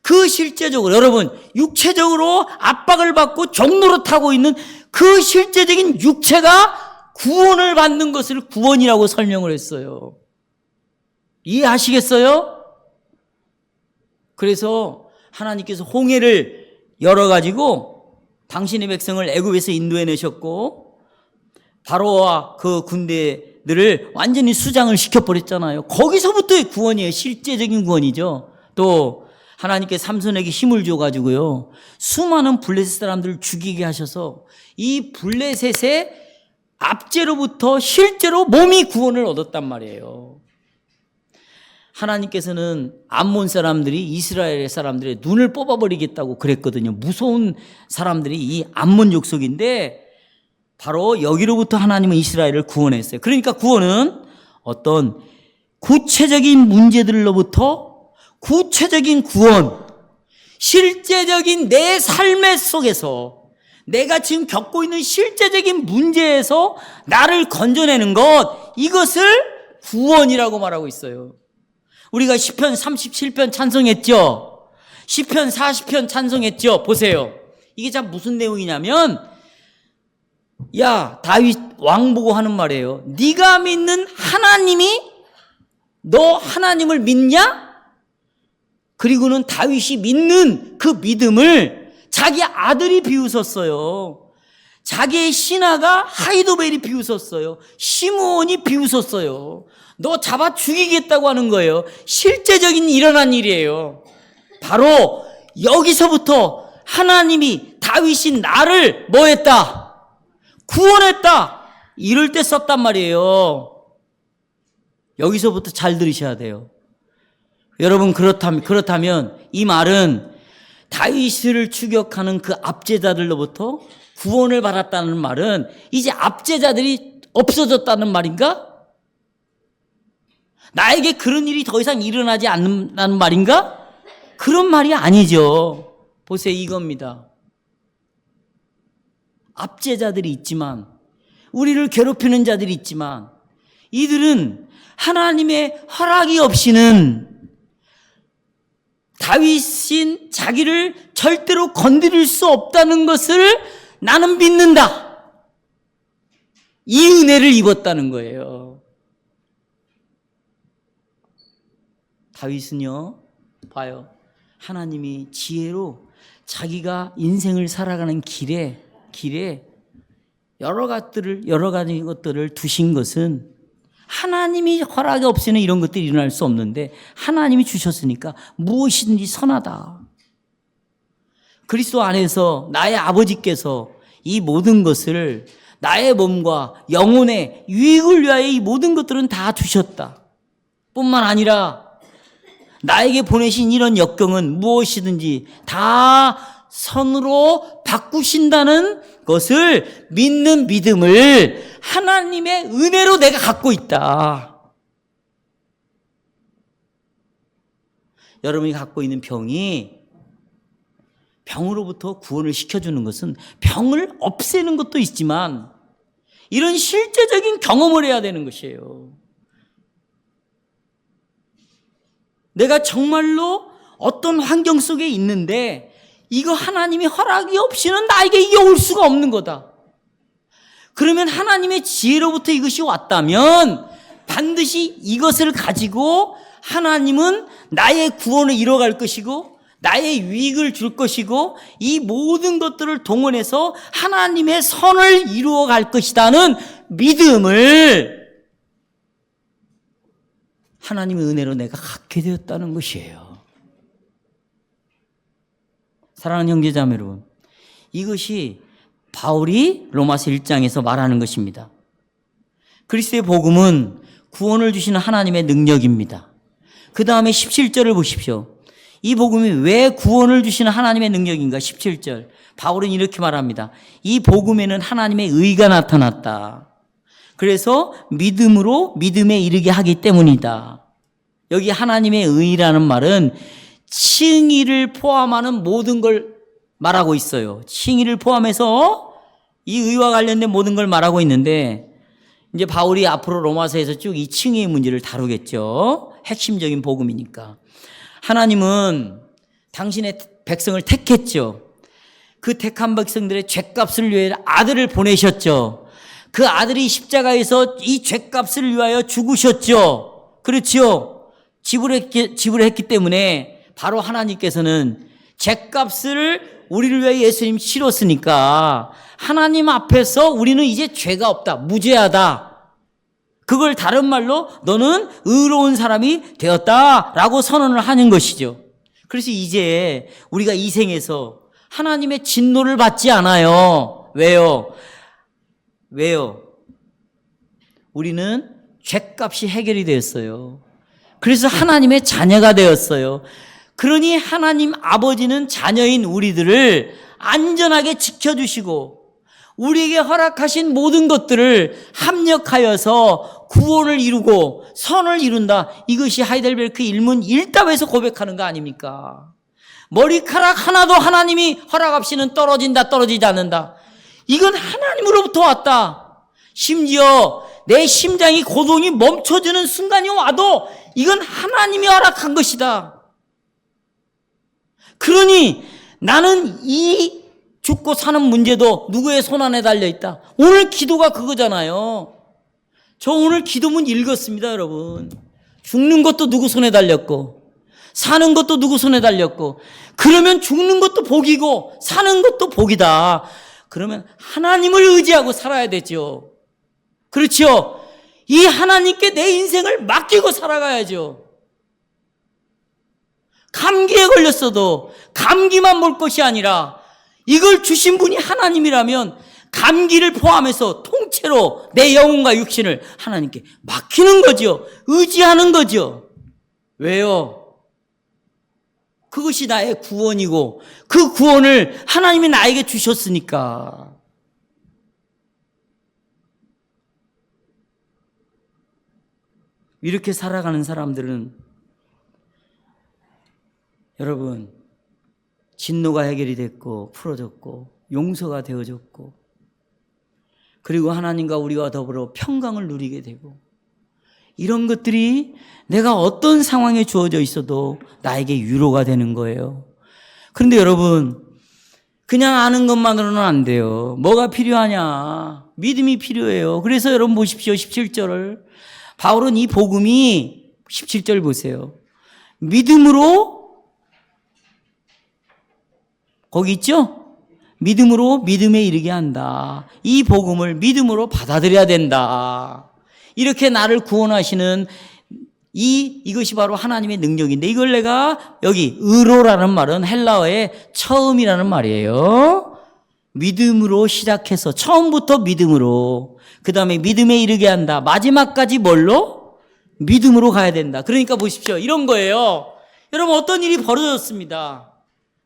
Speaker 1: 그 실제적으로 여러분 육체적으로 압박을 받고 종노릇하고 있는 그 실제적인 육체가 구원을 받는 것을 구원이라고 설명을 했어요. 이해하시겠어요? 그래서 하나님께서 홍해를 열어가지고 당신의 백성을 애굽에서 인도해내셨고 바로와 그 군대들을 완전히 수장을 시켜버렸잖아요. 거기서부터의 구원이에요. 실제적인 구원이죠. 또 하나님께 삼손에게 힘을 줘가지고요 수많은 블레셋 사람들을 죽이게 하셔서 이 블레셋의 압제로부터 실제로 몸이 구원을 얻었단 말이에요. 하나님께서는 암몬 사람들이 이스라엘 사람들의 눈을 뽑아버리겠다고 그랬거든요. 무서운 사람들이 이 암몬 족속인데 바로 여기로부터 하나님은 이스라엘을 구원했어요. 그러니까 구원은 어떤 구체적인 문제들로부터 구체적인 구원, 실제적인 내 삶의 속에서 내가 지금 겪고 있는 실제적인 문제에서 나를 건져내는 것, 이것을 구원이라고 말하고 있어요. 우리가 시편 37편 찬송했죠. 시편 40편 찬송했죠. 보세요. 이게 참 무슨 내용이냐면 야 다윗 왕 보고 하는 말이에요. 네가 믿는 하나님이 너 하나님을 믿냐? 그리고는 다윗이 믿는 그 믿음을 자기 아들이 비웃었어요. 자기의 신하가 하이도벨이 비웃었어요. 시므온이 비웃었어요. 너 잡아 죽이겠다고 하는 거예요. 실제적인 일어난 일이에요. 바로 여기서부터 하나님이 다윗이 나를 뭐 했다? 구원했다. 이럴 때 썼단 말이에요. 여기서부터 잘 들으셔야 돼요. 여러분, 그렇다면 이 말은 다윗을 추격하는 그 압제자들로부터 구원을 받았다는 말은 이제 압제자들이 없어졌다는 말인가? 나에게 그런 일이 더 이상 일어나지 않는다는 말인가? 그런 말이 아니죠. 보세요, 이겁니다. 압제자들이 있지만, 우리를 괴롭히는 자들이 있지만, 이들은 하나님의 허락이 없이는 다윗인 자기를 절대로 건드릴 수 없다는 것을 나는 믿는다. 이 은혜를 입었다는 거예요. 다윗은요, 봐요. 하나님이 지혜로 자기가 인생을 살아가는 길에 여러 가지 것들을 두신 것은 하나님이 허락이 없이는 이런 것들이 일어날 수 없는데 하나님이 주셨으니까 무엇이든지 선하다. 그리스도 안에서 나의 아버지께서 이 모든 것을 나의 몸과 영혼의 유익을 위하여 이 모든 것들은 다 주셨다. 뿐만 아니라 나에게 보내신 이런 역경은 무엇이든지 다 선으로 바꾸신다는 것을 믿는 믿음을 하나님의 은혜로 내가 갖고 있다. 여러분이 갖고 있는 병으로부터 구원을 시켜주는 것은 병을 없애는 것도 있지만 이런 실제적인 경험을 해야 되는 것이에요. 내가 정말로 어떤 환경 속에 있는데 이거 하나님이 허락이 없이는 나에게 이게 올 수가 없는 거다. 그러면 하나님의 지혜로부터 이것이 왔다면 반드시 이것을 가지고 하나님은 나의 구원을 이뤄갈 것이고 나의 유익을 줄 것이고 이 모든 것들을 동원해서 하나님의 선을 이루어갈 것이라는 믿음을 하나님의 은혜로 내가 갖게 되었다는 것이에요. 사랑하는 형제자매 여러분, 이것이 바울이 로마서 1장에서 말하는 것입니다. 그리스도의 복음은 구원을 주시는 하나님의 능력입니다. 그 다음에 17절을 보십시오. 이 복음이 왜 구원을 주시는 하나님의 능력인가? 17절. 바울은 이렇게 말합니다. 이 복음에는 하나님의 의가 나타났다. 그래서 믿음으로 믿음에 이르게 하기 때문이다. 여기 하나님의 의라는 말은 칭의를 포함하는 모든 걸 말하고 있어요. 칭의를 포함해서 이 의와 관련된 모든 걸 말하고 있는데 이제 바울이 앞으로 로마서에서 쭉 이 칭의의 문제를 다루겠죠. 핵심적인 복음이니까. 하나님은 당신의 백성을 택했죠. 그 택한 백성들의 죄값을 위해 아들을 보내셨죠. 그 아들이 십자가에서 이 죄값을 위하여 죽으셨죠. 그렇죠. 지불했기 때문에 바로 하나님께서는 죄값을 우리를 위해 예수님 치렀으니까 하나님 앞에서 우리는 이제 죄가 없다. 무죄하다. 그걸 다른 말로 너는 의로운 사람이 되었다라고 선언을 하는 것이죠. 그래서 이제 우리가 이 생에서 하나님의 진노를 받지 않아요. 왜요? 우리는 죄값이 해결이 되었어요. 그래서 하나님의 자녀가 되었어요. 그러니 하나님 아버지는 자녀인 우리들을 안전하게 지켜주시고 우리에게 허락하신 모든 것들을 합력하여서 구원을 이루고 선을 이룬다. 이것이 하이델베르크 일문 1답에서 고백하는 거 아닙니까? 머리카락 하나도 하나님이 허락 없이는 떨어지지 않는다. 이건 하나님으로부터 왔다. 심지어 내 심장이 고동이 멈춰지는 순간이 와도 이건 하나님이 허락한 것이다. 그러니 나는 이 죽고 사는 문제도 누구의 손 안에 달려있다. 오늘 기도가 그거잖아요. 저 오늘 기도문 읽었습니다, 여러분. 죽는 것도 누구 손에 달렸고 사는 것도 누구 손에 달렸고 그러면 죽는 것도 복이고 사는 것도 복이다. 그러면 하나님을 의지하고 살아야 되죠. 그렇죠? 이 하나님께 내 인생을 맡기고 살아가야죠. 감기에 걸렸어도 감기만 볼 것이 아니라 이걸 주신 분이 하나님이라면 감기를 포함해서 통째로 내 영혼과 육신을 하나님께 맡기는 거죠. 의지하는 거죠. 왜요? 그것이 나의 구원이고 그 구원을 하나님이 나에게 주셨으니까. 이렇게 살아가는 사람들은 여러분 진노가 해결이 됐고 풀어졌고 용서가 되어졌고 그리고 하나님과 우리와 더불어 평강을 누리게 되고 이런 것들이 내가 어떤 상황에 주어져 있어도 나에게 위로가 되는 거예요. 그런데 여러분 그냥 아는 것만으로는 안 돼요. 뭐가 필요하냐? 믿음이 필요해요. 그래서 여러분 보십시오. 17절을 바울은 이 복음이 17절 보세요. 믿음으로 거기 있죠? 믿음으로 믿음에 이르게 한다. 이 복음을 믿음으로 받아들여야 된다. 이렇게 나를 구원하시는 이것이 바로 하나님의 능력인데 이걸 내가 여기 의로라는 말은 헬라어의 처음이라는 말이에요. 믿음으로 시작해서 처음부터 믿음으로 그 다음에 믿음에 이르게 한다. 마지막까지 뭘로? 믿음으로 가야 된다. 그러니까 보십시오. 이런 거예요. 여러분 어떤 일이 벌어졌습니다.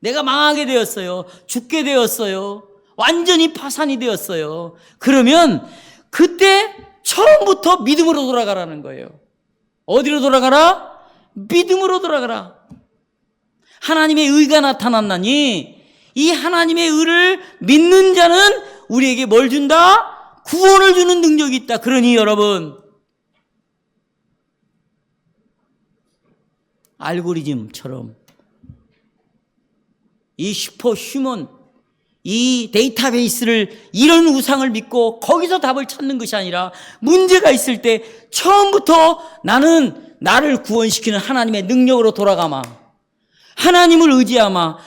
Speaker 1: 내가 망하게 되었어요. 죽게 되었어요. 완전히 파산이 되었어요. 그러면 그때 처음부터 믿음으로 돌아가라는 거예요. 어디로 돌아가라? 믿음으로 돌아가라. 하나님의 의가 나타났나니 이 하나님의 의를 믿는 자는 우리에게 뭘 준다? 구원을 주는 능력이 있다. 그러니 여러분 알고리즘처럼 이 슈퍼휴먼 이 데이터베이스를 이런 우상을 믿고 거기서 답을 찾는 것이 아니라 문제가 있을 때 처음부터 나는 나를 구원시키는 하나님의 능력으로 돌아가마. 하나님을 의지하마.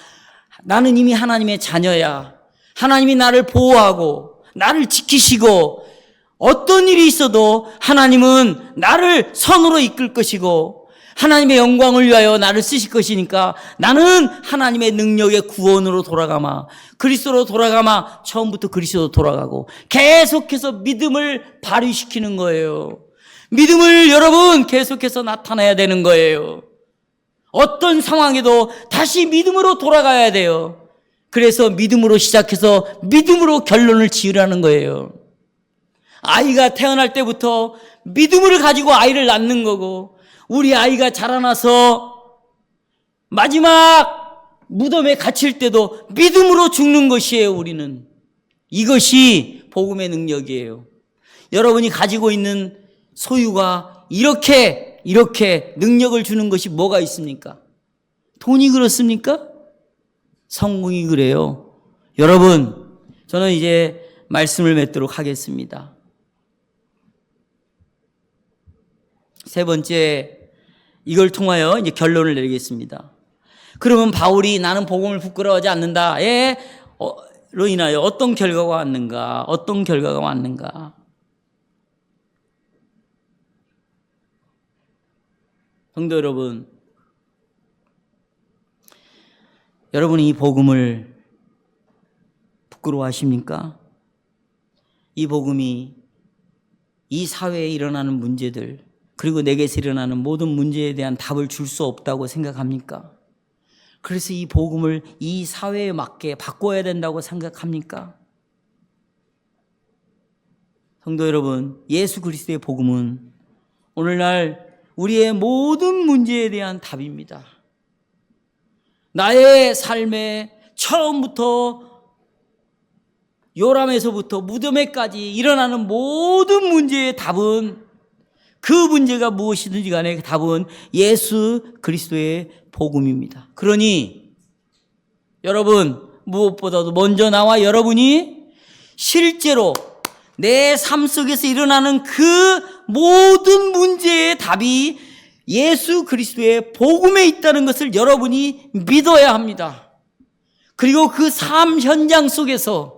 Speaker 1: 나는 이미 하나님의 자녀야. 하나님이 나를 보호하고 나를 지키시고 어떤 일이 있어도 하나님은 나를 선으로 이끌 것이고 하나님의 영광을 위하여 나를 쓰실 것이니까 나는 하나님의 능력의 구원으로 돌아가마. 그리스도로 돌아가마. 처음부터 그리스도로 돌아가고 계속해서 믿음을 발휘시키는 거예요. 믿음을 여러분 계속해서 나타내야 되는 거예요. 어떤 상황에도 다시 믿음으로 돌아가야 돼요. 그래서 믿음으로 시작해서 믿음으로 결론을 지으라는 거예요. 아이가 태어날 때부터 믿음을 가지고 아이를 낳는 거고 우리 아이가 자라나서 마지막 무덤에 갇힐 때도 믿음으로 죽는 것이에요. 우리는 이것이 복음의 능력이에요. 여러분이 가지고 있는 소유가 이렇게 능력을 주는 것이 뭐가 있습니까? 돈이 그렇습니까? 성공이 그래요. 여러분 저는 이제 말씀을 맺도록 하겠습니다. 세 번째 이걸 통하여 이제 결론을 내리겠습니다. 그러면 바울이 나는 복음을 부끄러워하지 않는다에 로 인하여 어떤 결과가 왔는가? 어떤 결과가 왔는가? 성도 여러분, 여러분이 이 복음을 부끄러워하십니까? 이 복음이 이 사회에 일어나는 문제들 그리고 내게서 일어나는 모든 문제에 대한 답을 줄 수 없다고 생각합니까? 그래서 이 복음을 이 사회에 맞게 바꿔야 된다고 생각합니까? 성도 여러분, 예수 그리스도의 복음은 오늘날 우리의 모든 문제에 대한 답입니다. 나의 삶에 처음부터 요람에서부터 무덤에까지 일어나는 모든 문제의 답은 그 문제가 무엇이든지 간에 답은 예수 그리스도의 복음입니다. 그러니 여러분 무엇보다도 먼저 나와 여러분이 실제로 내 삶 속에서 일어나는 그 모든 문제의 답이 예수 그리스도의 복음에 있다는 것을 여러분이 믿어야 합니다. 그리고 그 삶 현장 속에서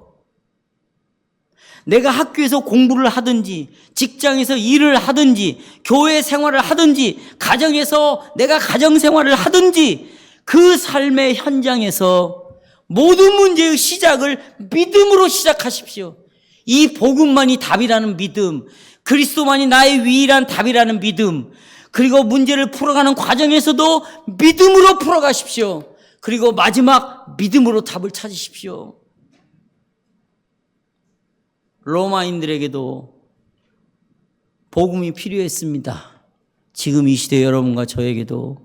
Speaker 1: 내가 학교에서 공부를 하든지 직장에서 일을 하든지 교회 생활을 하든지 가정에서 내가 가정 생활을 하든지 그 삶의 현장에서 모든 문제의 시작을 믿음으로 시작하십시오. 이 복음만이 답이라는 믿음, 그리스도만이 나의 유일한 답이라는 믿음, 그리고 문제를 풀어가는 과정에서도 믿음으로 풀어가십시오. 그리고 마지막 믿음으로 답을 찾으십시오. 로마인들에게도 복음이 필요했습니다. 지금 이 시대 여러분과 저에게도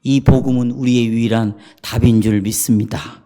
Speaker 1: 이 복음은 우리의 유일한 답인 줄 믿습니다.